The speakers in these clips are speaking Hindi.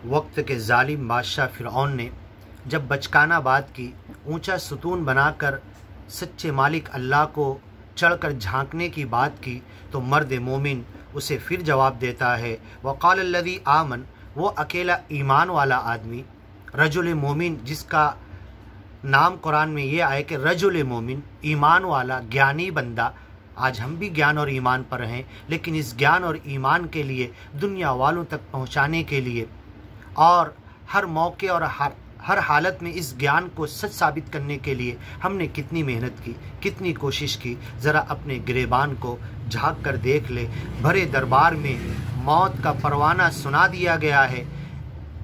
वक्त के जालिम बादशाह फ़िरऔन ने जब बचकाना बात की, ऊंचा सुतून बनाकर सच्चे मालिक अल्लाह को चढ़कर झांकने की बात की, तो मर्द मोमिन उसे फिर जवाब देता है, वक़ाल अल्लज़ी आमन, वो अकेला ईमान वाला आदमी, रजुल मोमिन, जिसका नाम कुरान में ये आए कि रजुल मोमिन, ईमान वाला ज्ञानी बंदा। आज हम भी ज्ञान और ईमान पर हैं, लेकिन इस ज्ञान और ईमान के लिए, दुनिया वालों तक पहुंचाने के लिए और हर मौके और हर हालत में इस ज्ञान को सच साबित करने के लिए हमने कितनी मेहनत की, कितनी कोशिश की। ज़रा अपने गिरेबान को झांक कर देख ले। भरे दरबार में मौत का परवाना सुना दिया गया है,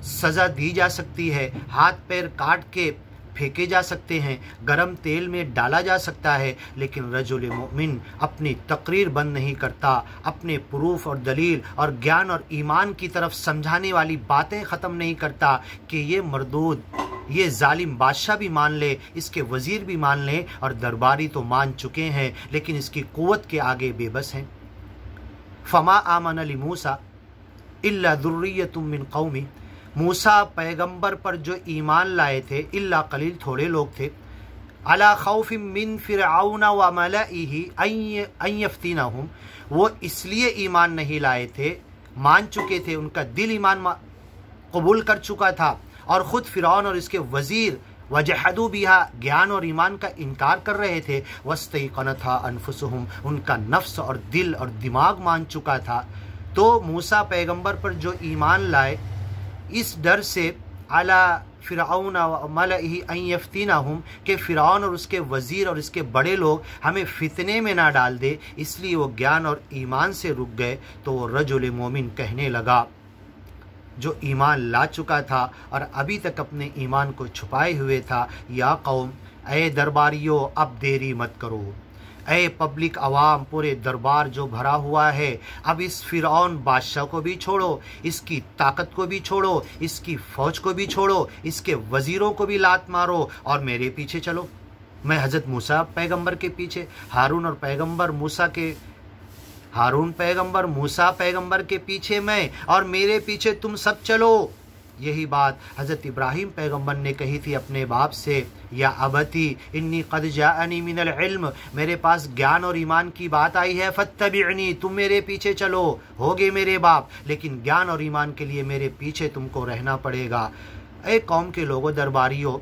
सज़ा दी जा सकती है, हाथ पैर काट के फेंके जा सकते हैं, गरम तेल में डाला जा सकता है, लेकिन रजुल मोमिन अपनी तकरीर बंद नहीं करता, अपने प्रूफ और दलील और ज्ञान और ईमान की तरफ समझाने वाली बातें ख़त्म नहीं करता कि ये मरदूद, ये जालिम बादशाह भी मान ले, इसके वज़ीर भी मान ले और दरबारी तो मान चुके हैं, लेकिन इसकी क़ुव्वत के आगे बेबस हैं। फ़मा आमन अली मूसा इल्ला ज़ुर्रिय्यतुम मिन क़ौमी, मूसा पैगंबर पर जो ईमान लाए थे, इल्ला कलील, थोड़े लोग थे, अला खौफिम मिन फ़िरऔन व मलइही अन यफ्तिनहुम, वो इसलिए ईमान नहीं लाए थे, मान चुके थे, उनका दिल ईमान कबूल कर चुका था और ख़ुद फ़िरऔन और इसके वज़ीर वजहदू बिहा, ज्ञान और ईमान का इनकार कर रहे थे, वस्तयक़नतहा अनफुसुहुम, उनका नफ्स और दिल और दिमाग मान चुका था। तो मूसा पैगंबर पर जो ईमान लाए, इस डर से अला फ़िरऔन व मलइही अन यफ्तिनहुम, के फ़िरऔन और उसके वज़ीर और इसके बड़े लोग हमें फितने में ना डाल दे, इसलिए वो ज्ञान और ईमान से रुक गए। तो वो रजुल मोमिन कहने लगा, जो ईमान ला चुका था और अभी तक अपने ईमान को छुपाए हुए था, या कौम, ए दरबारियों, अब देरी मत करो, ए पब्लिक अवाम, पूरे दरबार जो भरा हुआ है, अब इस फ़िरऔन बादशाह को भी छोड़ो, इसकी ताकत को भी छोड़ो, इसकी फ़ौज को भी छोड़ो, इसके वज़ीरों को भी लात मारो और मेरे पीछे चलो। मैं हज़रत मूसा पैगंबर के पीछे, हारून पैगंबर मूसा पैगंबर के पीछे मैं, और मेरे पीछे तुम सब चलो। यही बात हज़रत इब्राहीम पैगंबर ने कही थी अपने बाप से, या अबती इन्नी क़द जाअनी मिनल इल्म, मेरे पास ज्ञान और ईमान की बात आई है, फत्तबिअनी, तुम मेरे पीछे चलो। होगे मेरे बाप, लेकिन ज्ञान और ईमान के लिए मेरे पीछे तुमको रहना पड़ेगा। ए कौम के लोगों, दरबारियों,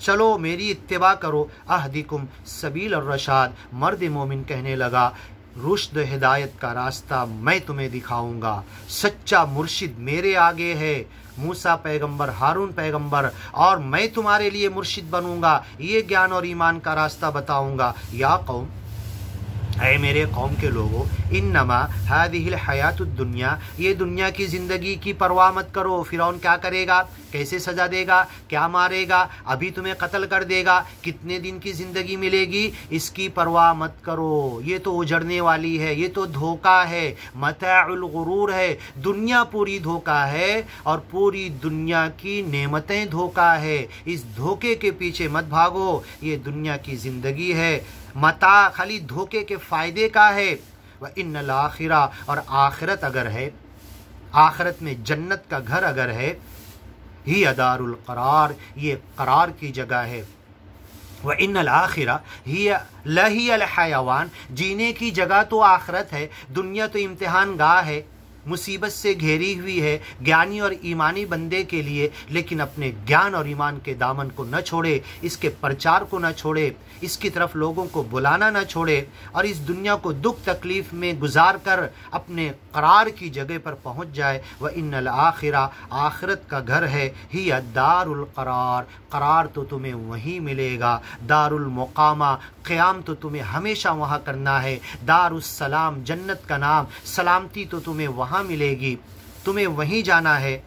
चलो मेरी इत्तिबा करो। अहदिकुम सबील और रशाद, मर्द मोमिन कहने लगा, रुश्द हिदायत का रास्ता मैं तुम्हें दिखाऊंगा, सच्चा मुर्शिद मेरे आगे है, मूसा पैगंबर, हारून पैगंबर, और मैं तुम्हारे लिए मुर्शिद बनूंगा, ये ज्ञान और ईमान का रास्ता बताऊंगा। या कौम, ऐ मेरे कौम के लोगों, इन्नमा हादिहिल हयातुद दुनिया, ये दुनिया की ज़िंदगी की परवाह मत करो। फ़िरौन क्या करेगा, कैसे सज़ा देगा, क्या मारेगा, अभी तुम्हें कत्ल कर देगा, कितने दिन की ज़िंदगी मिलेगी, इसकी परवाह मत करो। ये तो उजड़ने वाली है, ये तो धोखा है, मताउल गुरूर है, दुनिया पूरी धोखा है और पूरी दुनिया की नेमतें धोखा है। इस धोखे के पीछे मत भागो, ये दुनिया की ज़िंदगी है, मता खाली धोखे के फ़ायदे का है। व इन्नल आखिरा, और आखिरत अगर है, आखिरत में जन्नत का घर अगर है, ही अदारुल करार, ये करार की जगह है। व इन्नल आखिरा ही लहियल हयावान, जीने की जगह तो आखिरत है, दुनिया तो इम्तिहान गाह है, मुसीबत से घेरी हुई है ज्ञानी और ईमानी बंदे के लिए। लेकिन अपने ज्ञान और ईमान के दामन को न छोड़े, इसके प्रचार को न छोड़े, इसकी तरफ लोगों को बुलाना न छोड़े, और इस दुनिया को दुख तकलीफ़ में गुजार कर अपने करार की जगह पर पहुँच जाए। व इन्नल आखिरा, आखिरत का घर है, ही दारुल करार, करार तो तुम्हें वहीं मिलेगा, दारुल मुकामा, क़याम तो तुम्हें हमेशा वहाँ करना है, दारुस्सलाम, जन्नत का नाम, सलामती तो तुम्हें वहाँ मिलेगी, तुम्हें वहीं जाना है।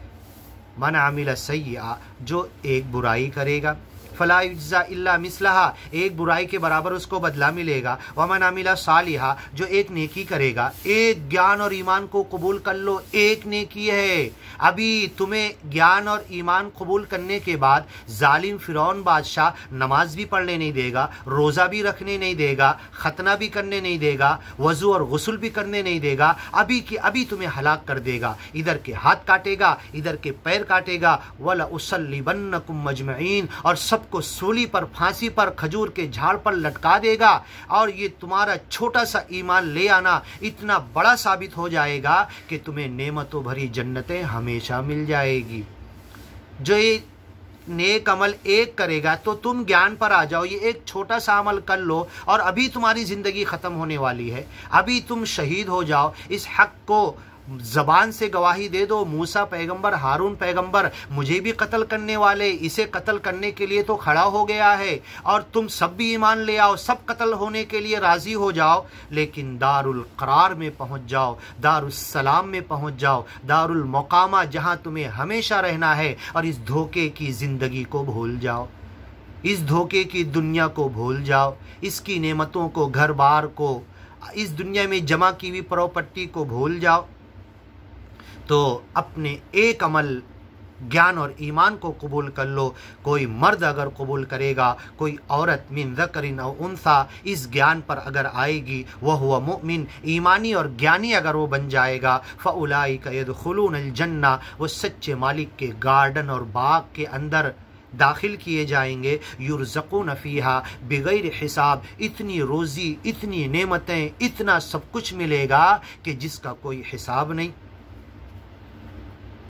मन आमिल सय्या, जो एक बुराई करेगा, फला युज्जा इल्ला मिसलहा, एक बुराई के बराबर उसको बदला मिलेगा। वमन अमिला सालिहा, जो एक नेकी करेगा, एक ज्ञान और ईमान को कबूल कर लो, एक नेकी है। अभी तुम्हें ज्ञान और ईमान कबूल करने के बाद जालिम फिरौन बादशाह नमाज भी पढ़ने नहीं देगा, रोज़ा भी रखने नहीं देगा, खतना भी करने नहीं देगा, वज़ू और गुस्ल भी करने नहीं देगा, अभी कि अभी तुम्हें हलाक कर देगा। इधर के हाथ काटेगा, इधर के पैर काटेगा। वला उसल्लिबन्नकुम मजमईन, और सबको सूली पर, फांसी पर, खजूर के झाड़ पर लटका देगा। और ये तुम्हारा छोटा सा ईमान ले आना इतना बड़ा साबित हो जाएगा कि तुम्हें नेमतों भरी जन्नतें हमेशा मिल जाएगी। जो ये नेक अमल एक करेगा, तो तुम ज्ञान पर आ जाओ, ये एक छोटा सा अमल कर लो और अभी तुम्हारी ज़िंदगी ख़त्म होने वाली है, अभी तुम शहीद हो जाओ। इस हक़ को ज़बान से गवाही दे दो, मूसा पैगंबर, हारून पैगंबर मुझे भी कत्ल करने वाले, इसे कत्ल करने के लिए तो खड़ा हो गया है, और तुम सब भी ईमान ले आओ, सब कत्ल होने के लिए राज़ी हो जाओ, लेकिन दारुल करार में पहुंच जाओ, दारुस्सलाम में पहुंच जाओ, दारुल मुकामा, जहां तुम्हें हमेशा रहना है। और इस धोखे की ज़िंदगी को भूल जाओ, इस धोखे की दुनिया को भूल जाओ, इसकी नेमतों को, घर बार को, इस दुनिया में जमा की हुई प्रॉपर्टी को भूल जाओ। तो अपने एक अमल ज्ञान और ईमान को कबूल कर लो। कोई मर्द अगर कबूल करेगा, कोई औरत मिन ज़करिन औ उन्सा इस ज्ञान पर अगर आएगी, वह हुआ मुमिन, ईमानी और ज्ञानी अगर वो बन जाएगा, फ़उलाइका यदखुलूनल जन्ना, वो सच्चे मालिक के गार्डन और बाग के अंदर दाखिल किए जाएंगे। युरज़क़ून फ़ीहा बिग़ैर हिसाब, इतनी रोज़ी, इतनी नेमतें, इतना सब कुछ मिलेगा कि जिसका कोई हिसाब नहीं।